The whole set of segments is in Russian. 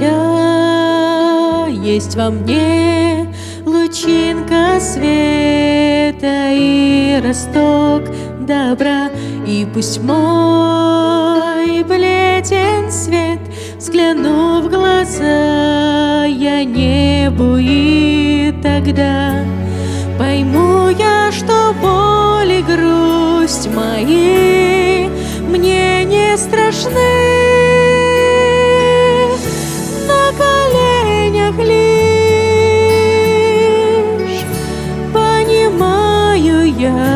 я, есть во мне лучинка света и росток добра, и пусть мой бледен свет, взглянув в глаза, я небу, и тогда пойму я, что боль и грусть мои мне не страшны. На коленях лишь понимаю я,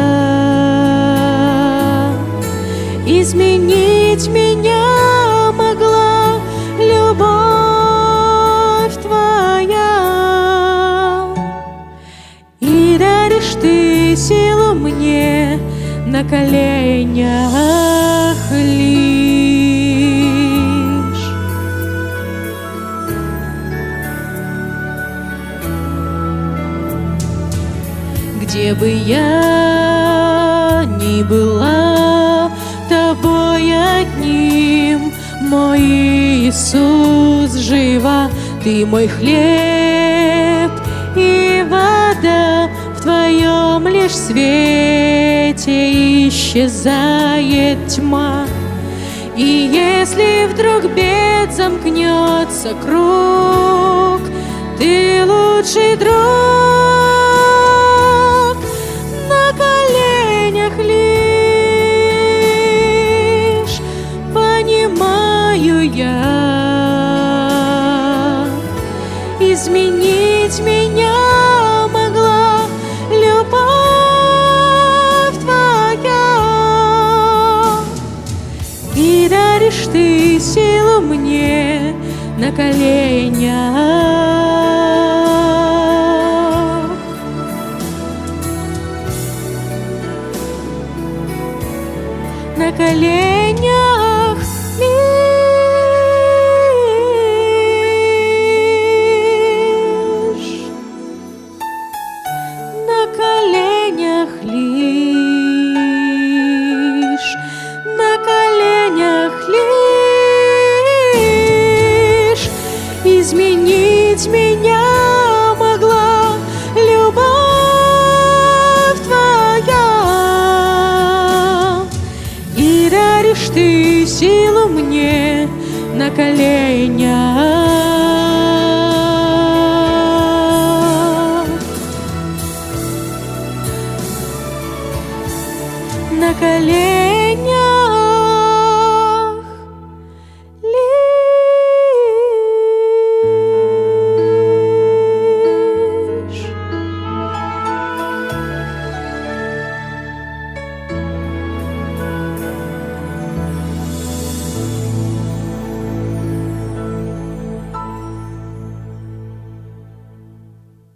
изменить меня могла любовь твоя, и даришь ты силу мне на коленях лишь. Где бы я ни была, тобой одним, мой Иисус, жива, ты мой хлеб и вода, в твоем лишь свете исчезает тьма. И если вдруг бед замкнется круг, ты лучший друг. На коленях лишь понимаю я, изменить меня могла любовь твоя, и даришь ты силу мне на коленях. На коленях лишь, на коленях лишь, на коленях лишь, изменить меня могла любовь твоя, и даришь ты силу мне на коленях.